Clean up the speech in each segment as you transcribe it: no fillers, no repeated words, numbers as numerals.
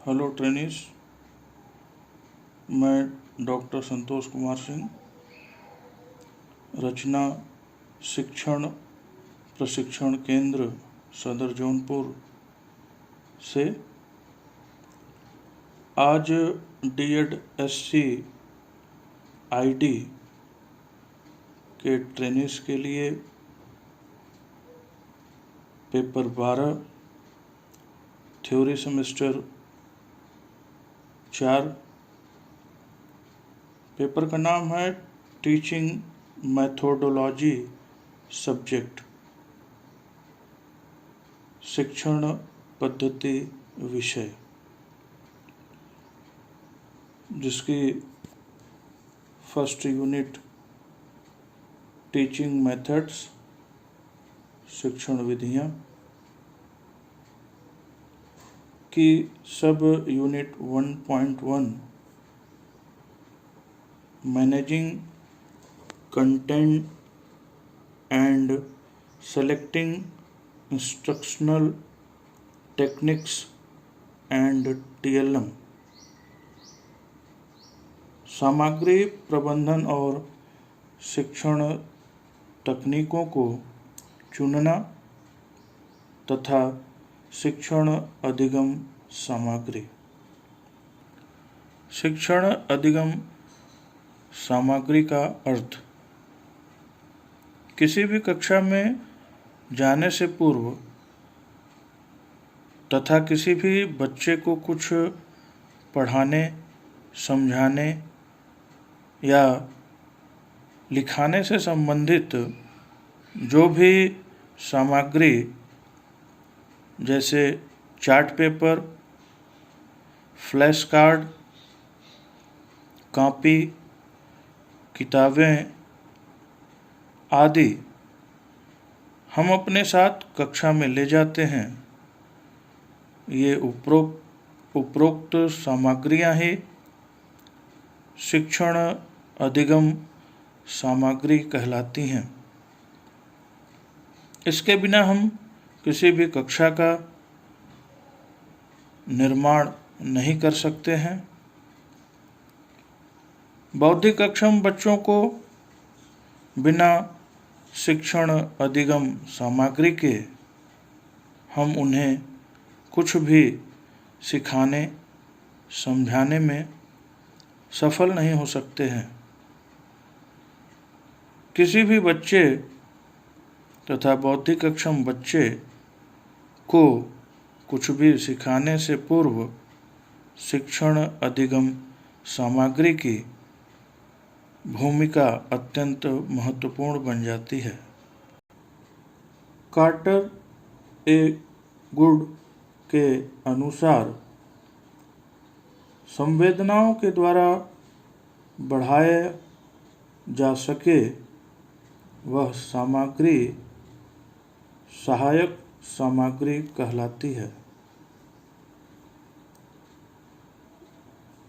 Hello trainees, मैं doctor Santosh Kumar Singh, रचना शिक्षण प्रशिक्षण केंद्र सदर जौनपुर से आज डीएड एससी आईडी के ट्रेनिस के लिए पेपर 12 थ्योरी सेमेस्टर 4 पेपर का नाम है टीचिंग मैथोडोलॉजी सब्जेक्ट, शिक्षण पद्धति विषय, जिसकी फर्स्ट यूनिट टीचिंग मेथड्स शिक्षण विधियाँ की सब unit 1.1 managing content and selecting instructional techniques and TLM, सामग्री प्रबंधन और शिक्षण तकनीकों को चुनना तथा शिक्षण अधिगम सामग्री। शिक्षण अधिगम सामग्री का अर्थ किसी भी कक्षा में जाने से पूर्व तथा किसी भी बच्चे को कुछ पढ़ाने, समझाने या लिखाने से संबंधित जो भी सामग्री जैसे chart paper, flash card, copy, किताबें आदि हम अपने साथ कक्षा में ले जाते हैं, ये उपरोक्त सामग्रियां ही शिक्षण अधिगम सामग्री कहलाती हैं। इसके बिना हम किसी भी कक्षा का निर्माण नहीं कर सकते हैं। बौद्धिक अक्षम बच्चों को बिना शिक्षण अधिगम सामग्री के हम उन्हें कुछ भी सिखाने, समझाने में सफल नहीं हो सकते हैं। किसी भी बच्चे तथा बौद्धिक अक्षम बच्चे को कुछ भी सिखाने से पूर्व शिक्षण अधिगम सामग्री की भूमिका अत्यंत महत्वपूर्ण बन जाती है। कार्टर ए गुड के अनुसार संवेदनाओं के द्वारा बढ़ाए जा सके वह सामग्री सहायक सामग्री कहलाती है।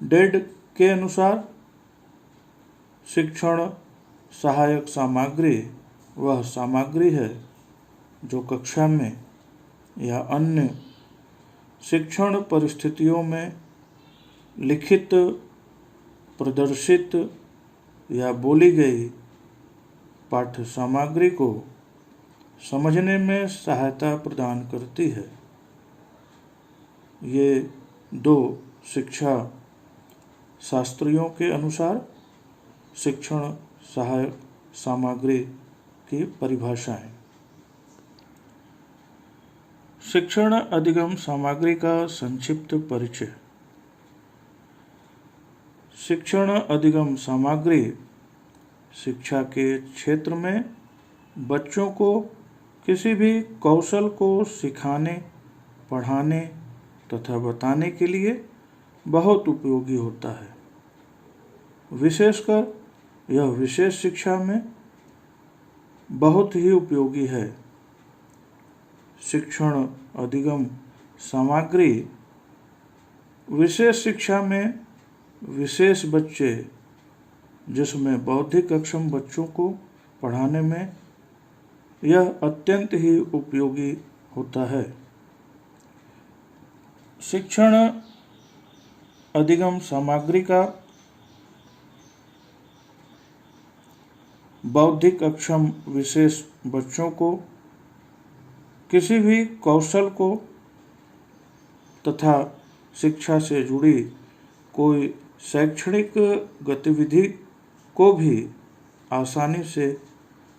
डेड के अनुसार शिक्षण सहायक सामग्री वह सामग्री है जो कक्षा में या अन्य शिक्षण परिस्थितियों में लिखित, प्रदर्शित या बोली गई पाठ्य सामग्री को समझने में सहायता प्रदान करती है। ये दो शिक्षा शास्त्रियों के अनुसार शिक्षण सहायक सामग्री की परिभाषाएं। शिक्षण अधिगम सामग्री का संक्षिप्त परिचय। शिक्षण अधिगम सामग्री शिक्षा के क्षेत्र में बच्चों को किसी भी कौशल को सिखाने, पढ़ाने तथा बताने के लिए बहुत उपयोगी होता है। विशेषकर यह विशेष शिक्षा में बहुत ही उपयोगी है। शिक्षण अधिगम सामग्री विशेष शिक्षा में विशेष बच्चे, जिसमें बौद्धिक अक्षम बच्चों को पढ़ाने में यह अत्यंत ही उपयोगी होता है। शिक्षण अधिगम सामग्री का बौद्धिक अक्षम विशेष बच्चों को किसी भी कौशल को तथा शिक्षा से जुड़ी कोई शैक्षणिक गतिविधि को भी आसानी से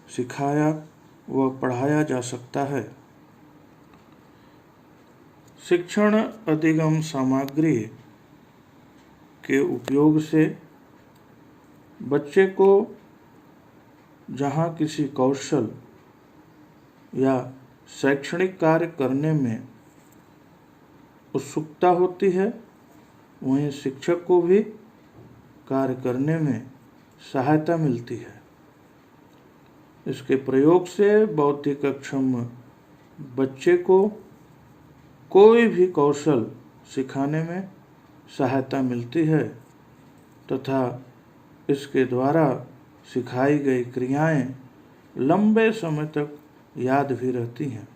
सिखाया व पढ़ाया जा सकता है। शिक्षण अधिगम सामग्री के उपयोग से बच्चे को जहाँ किसी कौशल या शैक्षणिक कार्य करने में उत्सुकता होती है, वहीं शिक्षक को भी कार्य करने में सहायता मिलती है। इसके प्रयोग से बौद्धिक अक्षम बच्चे को कोई भी कौशल सिखाने में सहायता मिलती है तथा इसके द्वारा सिखाई गई क्रियाएं लंबे समय तक याद भी रहती हैं।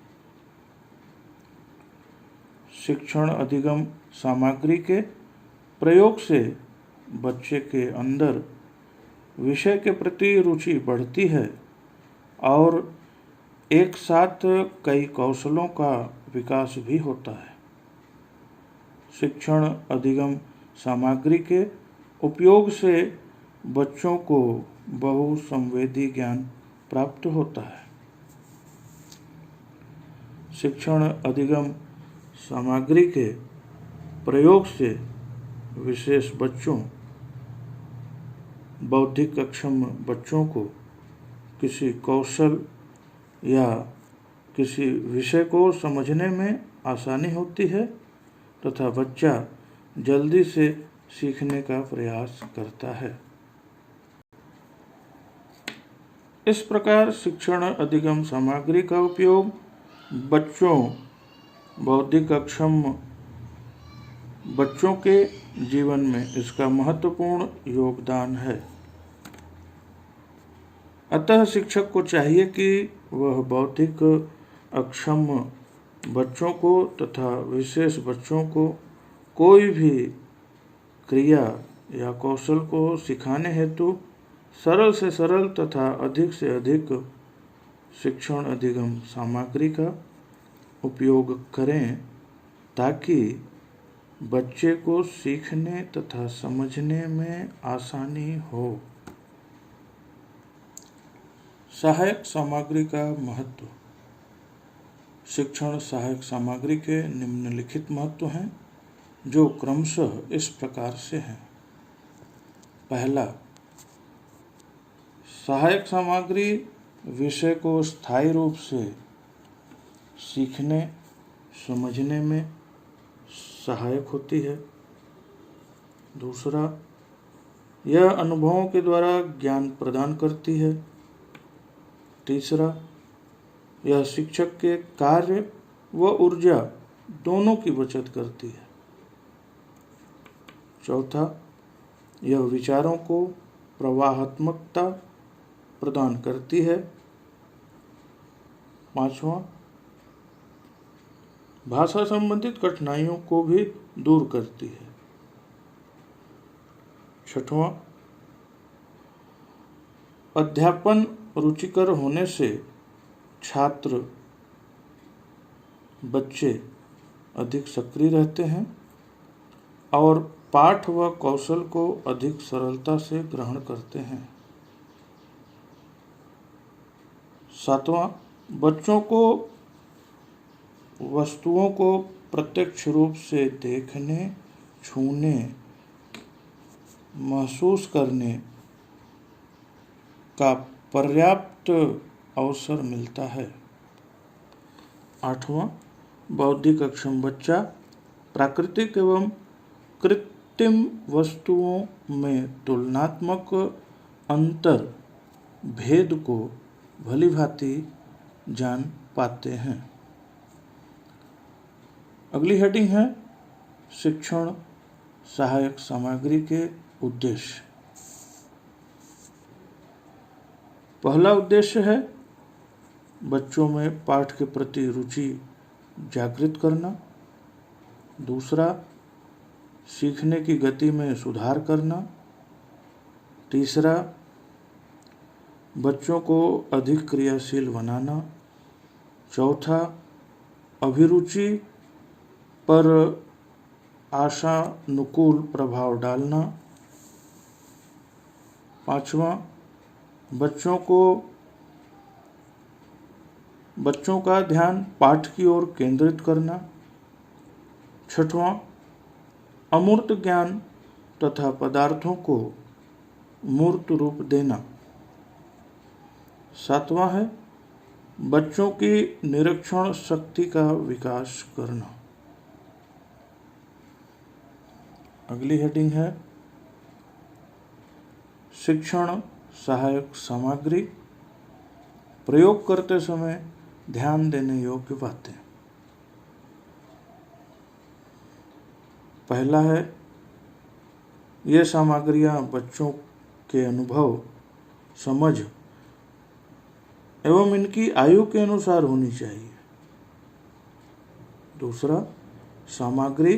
शिक्षण अधिगम सामग्री के प्रयोग से बच्चे के अंदर विषय के प्रति रुचि बढ़ती है और एक साथ कई कौशलों का विकास भी होता है। शिक्षण अधिगम सामग्री के उपयोग से बच्चों को बहुसंवेदी ज्ञान प्राप्त होता है। शिक्षण अधिगम सामग्री के प्रयोग से विशेष बच्चों बौद्धिक अक्षम बच्चों को किसी कौशल या किसी विषय को समझने में आसानी होती है तथा बच्चा जल्दी से सीखने का प्रयास करता है। इस प्रकार शिक्षण अधिगम सामग्री का उपयोग बच्चों बौद्धिक अक्षम बच्चों के जीवन में इसका महत्वपूर्ण योगदान है। अतः शिक्षक को चाहिए कि वह बौद्धिक अक्षम बच्चों को तथा विशेष बच्चों को कोई भी क्रिया या कौशल को सिखाने हेतु सरल से सरल तथा अधिक से अधिक शिक्षण अधिगम सामग्री का उपयोग करें ताकि बच्चे को सीखने तथा समझने में आसानी हो। सहायक सामग्री का महत्व। शिक्षण सहायक सामग्री के निम्नलिखित महत्व हैं जो क्रमशः इस प्रकार से हैं। पहला, सहायक सामग्री विषय को स्थायी रूप से सीखने समझने में सहायक होती है। दूसरा, यह अनुभवों के द्वारा ज्ञान प्रदान करती है। तीसरा, यह शिक्षक के कार्य व ऊर्जा दोनों की बचत करती है। चौथा, यह विचारों को प्रवाहात्मकता प्रदान करती है। पांचवा, भाषा संबंधित कठिनाइयों को भी दूर करती है। छठवां, अध्यापन रुचिकर होने से छात्र बच्चे अधिक सक्रिय रहते हैं और पाठ व कौशल को अधिक सरलता से ग्रहण करते हैं। सातवां, बच्चों को वस्तुओं को प्रत्यक्ष रूप से देखने, छूने, महसूस करने का पर्याप्त अवसर मिलता है। आठवां, बौद्धिक अक्षम बच्चा प्राकृतिक एवं कृत्रिम वस्तुओं में तुलनात्मक अंतर भेद को भलीभांति जान पाते हैं। अगली हेडिंग है शिक्षण सहायक सामग्री के उद्देश्य। पहला उद्देश्य है बच्चों में पाठ के प्रति रुचि जागृत करना। दूसरा, सीखने की गति में सुधार करना। तीसरा, बच्चों को अधिक क्रियाशील बनाना। चौथा, अभिरुचि पर आशानुकूल प्रभाव डालना। पांचवा, बच्चों का ध्यान पाठ की ओर केंद्रित करना। छठवां, अमूर्त ज्ञान तथा पदार्थों को मूर्त रूप देना। सातवां है बच्चों की निरीक्षण शक्ति का विकास करना। अगली हेडिंग है शिक्षण सहायक सामग्री। प्रयोग करते समय ध्यान देने योग्य बातें। पहला है, ये सामग्रियां बच्चों के अनुभव, समझ एवं इनकी आयु के अनुसार होनी चाहिए। दूसरा, सामग्री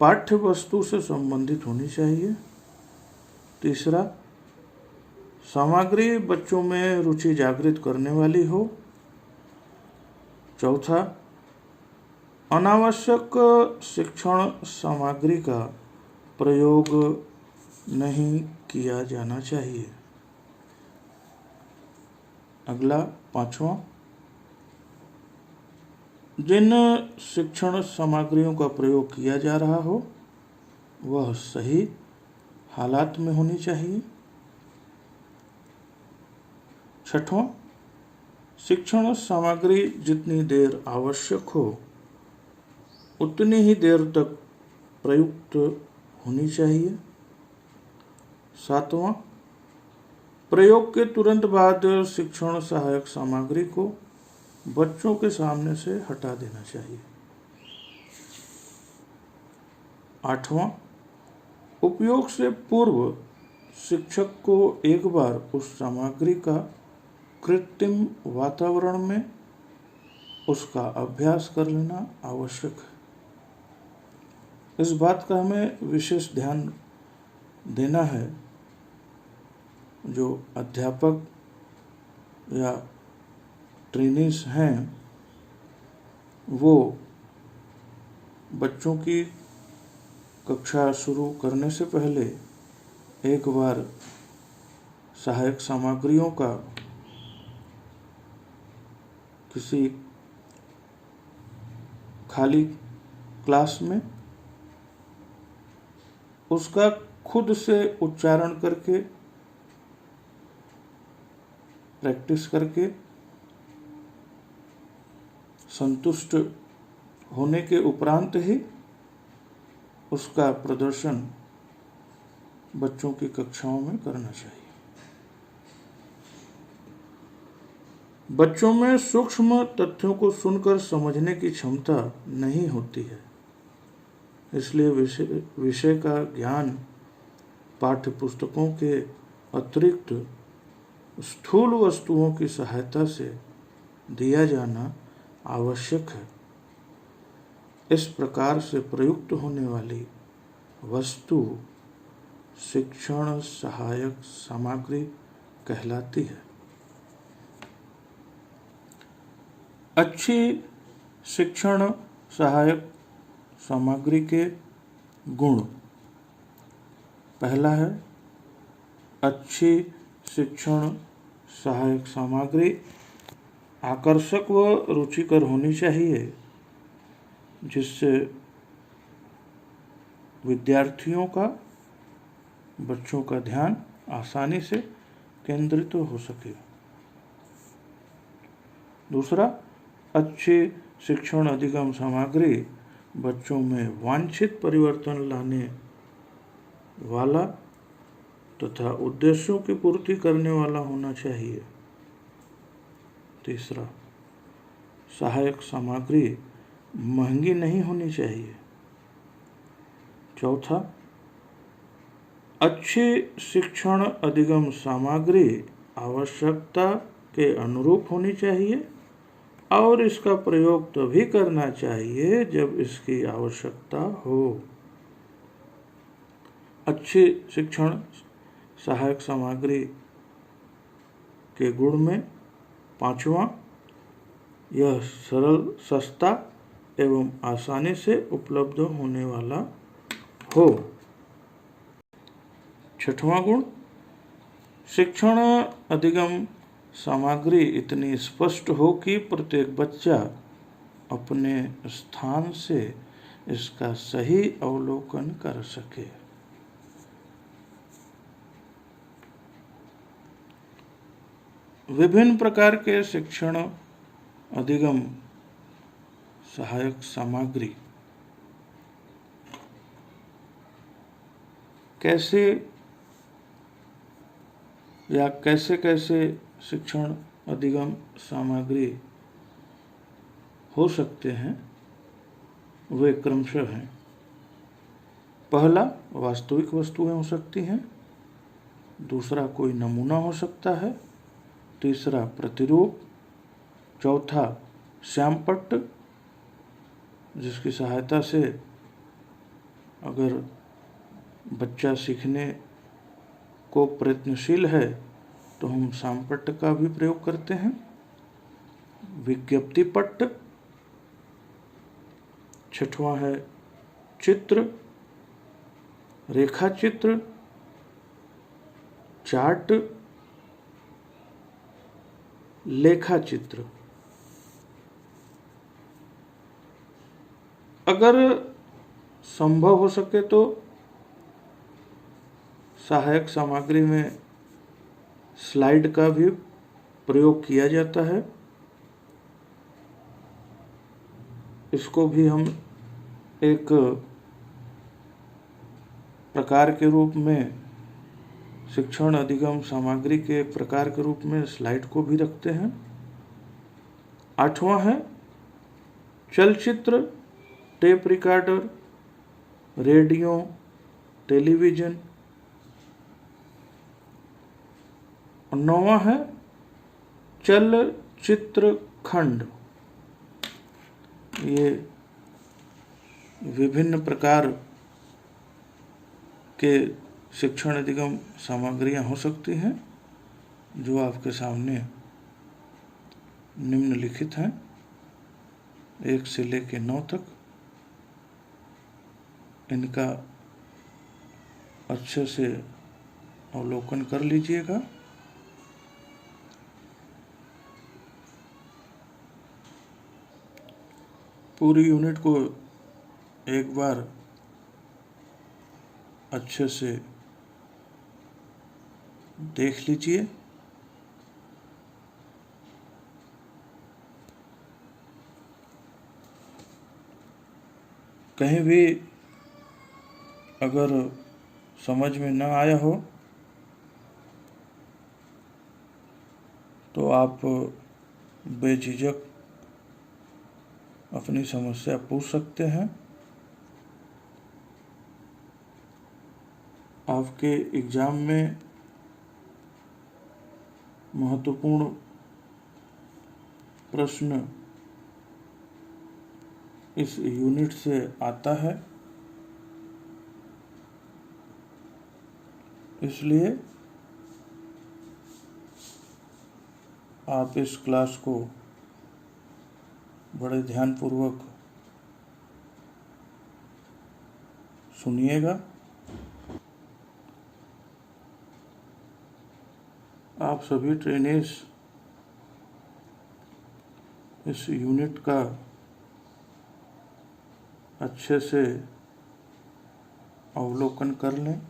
पाठ्य वस्तु से संबंधित होनी चाहिए। तीसरा, सामग्री बच्चों में रुचि जागृत करने वाली हो। चौथा, अनावश्यक शिक्षण सामग्री का प्रयोग नहीं किया जाना चाहिए। अगला पांचवा, जिन शिक्षण सामग्रियों का प्रयोग किया जा रहा हो वह सही हालात में होनी चाहिए। छठवां, शिक्षण सामग्री जितनी देर आवश्यक हो उतनी ही देर तक प्रयुक्त होनी चाहिए। सातवां, प्रयोग के तुरंत बाद शिक्षण सहायक सामग्री को बच्चों के सामने से हटा देना चाहिए। आठवां, उपयोग से पूर्व शिक्षक को एक बार उस सामग्री का कृत्रिम वातावरण में उसका अभ्यास कर लेना आवश्यक है। इस बात का हमें विशेष ध्यान देना है, जो अध्यापक या ट्रेनीज हैं वो बच्चों की कक्षा शुरू करने से पहले एक बार सहायक सामग्रियों का किसी खाली क्लास में उसका खुद से उच्चारण करके प्रैक्टिस करके संतुष्ट होने के उपरांत ही उसका प्रदर्शन बच्चों की कक्षाओं में करना चाहिए। बच्चों में सूक्ष्म तथ्यों को सुनकर समझने की क्षमता नहीं होती है, इसलिए विषय का ज्ञान पाठ्य पुस्तकों के अतिरिक्त स्थूल वस्तुओं की सहायता से दिया जाना आवश्यक है। इस प्रकार से प्रयुक्त होने वाली वस्तु शिक्षण सहायक सामग्री कहलाती है। अच्छी शिक्षण सहायक सामग्री के गुण। पहला है, अच्छी शिक्षण सहायक सामग्री आकर्षक व रुचिकर होनी चाहिए, जिससे विद्यार्थियों का, बच्चों का ध्यान आसानी से केंद्रित हो सके। दूसरा, अच्छी शिक्षण अधिगम सामग्री बच्चों में वांछित परिवर्तन लाने वाला तथा उद्देश्यों की पूर्ति करने वाला होना चाहिए। तीसरा, सहायक सामग्री महंगी नहीं होनी चाहिए। चौथा, अच्छी शिक्षण अधिगम सामग्री आवश्यकता के अनुरूप होनी चाहिए और इसका प्रयोग तभी करना चाहिए जब इसकी आवश्यकता हो। अच्छी शिक्षण सहायक सामग्री के गुण में पांचवा, यह सरल, सस्ता एवं आसानी से उपलब्ध होने वाला हो। छठवां गुण, शिक्षण अधिगम सामग्री इतनी स्पष्ट हो कि प्रत्येक बच्चा अपने स्थान से इसका सही अवलोकन कर सके। विभिन्न प्रकार के शिक्षण अधिगम सहायक सामग्री कैसे कैसे शिक्षण अधिगम सामग्री हो सकते हैं, वे क्रमशः हैं। पहला, वास्तविक वस्तुएं हो सकती हैं। दूसरा, कोई नमूना हो सकता है। तीसरा, प्रतिरूप। चौथा, श्यामपट्ट, जिसकी सहायता से अगर बच्चा सीखने को प्रयत्नशील है तो हम श्यामपट्ट का भी प्रयोग करते हैं। विज्ञप्ति पट्ट। छठवां है चित्र, रेखा चित्र, चार्ट, लेखा चित्र। अगर संभव हो सके तो सहायक सामग्री में स्लाइड का भी प्रयोग किया जाता है। इसको भी हम एक प्रकार के रूप में, शिक्षण अधिगम सामग्री के प्रकार के रूप में स्लाइड को भी रखते हैं। आठवां है चलचित्र, टेप रिकॉर्डर, रेडियो, टेलीविजन। और नौवां है चलचित्र खंड। ये विभिन्न प्रकार के शिक्षण अधिगम सामग्रियां हो सकती हैं, जो आपके सामने निम्नलिखित हैं, 1 से लेकर 9 तक। इनका अच्छे से अवलोकन कर लीजिएगा। पूरी यूनिट को एक बार अच्छे से देख लीजिए। कहीं भी अगर समझ में न आया हो तो आप बेझिझक अपनी समस्या पूछ सकते हैं। आपके एग्जाम में महत्वपूर्ण प्रश्न इस यूनिट से आता है, इसलिए आप इस क्लास को बड़े ध्यानपूर्वक सुनिएगा। आप सभी ट्रेनेस इस यूनिट का अच्छे से अवलोकन कर लें।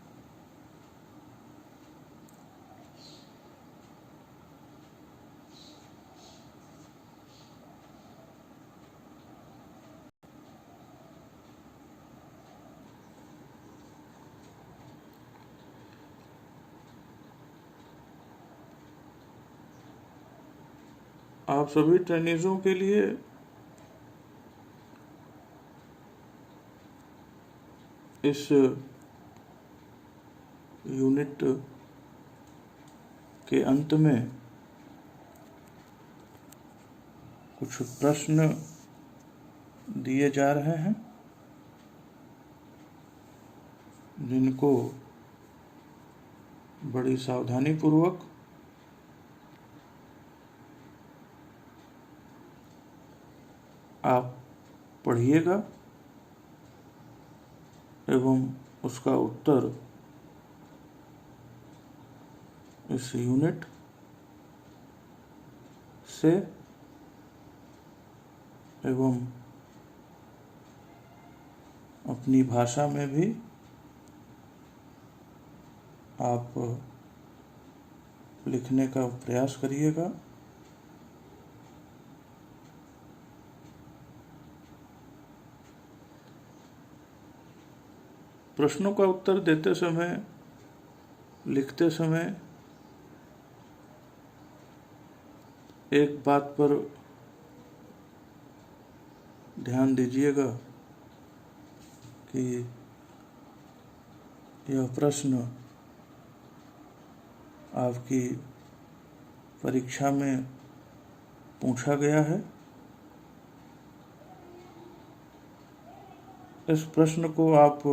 आप सभी ट्रेनिजों के लिए इस यूनिट के अंत में कुछ प्रश्न दिए जा रहे हैं, जिनको बड़ी सावधानी पूर्वक आप पढ़िएगा एवं उसका उत्तर इस यूनिट से एवं अपनी भाषा में भी आप लिखने का प्रयास करिएगा। प्रश्नों का उत्तर देते समय, लिखते समय एक बात पर ध्यान दीजिएगा कि यह प्रश्न आपकी परीक्षा में पूछा गया है। इस प्रश्न को आप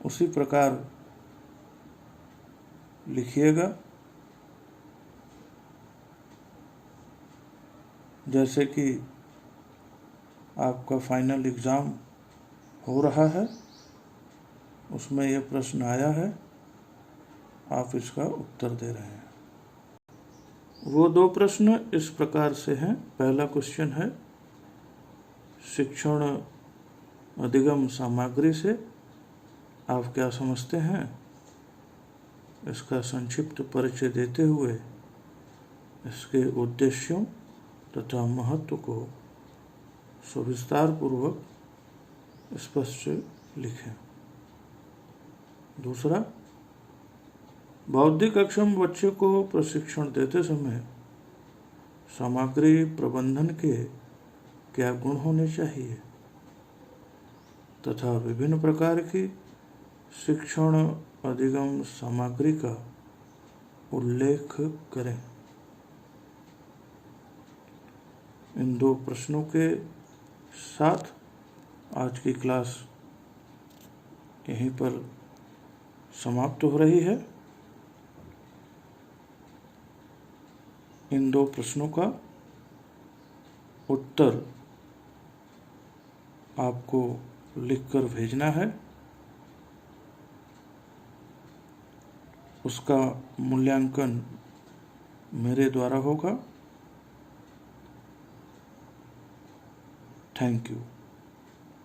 उसी प्रकार लिखिएगा जैसे कि आपका फाइनल एग्ज़ाम हो रहा है, उसमें यह प्रश्न आया है, आप इसका उत्तर दे रहे हैं। वो दो प्रश्न इस प्रकार से हैं। पहला क्वेश्चन है, शिक्षण अधिगम सामग्री से आप क्या समझते हैं? इसका संक्षिप्त परिचय देते हुए इसके उद्देश्यों तथा महत्व को सविस्तार पूर्वक स्पष्ट लिखें। दूसरा, बौद्धिक अक्षम बच्चे को प्रशिक्षण देते समय सामग्री प्रबंधन के क्या गुण होने चाहिए तथा विभिन्न प्रकार की शिक्षण अधिगम सामग्री का उल्लेख करें। इन दो प्रश्नों के साथ आज की क्लास यहीं पर समाप्त हो रही है। इन दो प्रश्नों का उत्तर आपको लिखकर भेजना है। उसका मूल्यांकन मेरे द्वारा होगा। Thank you.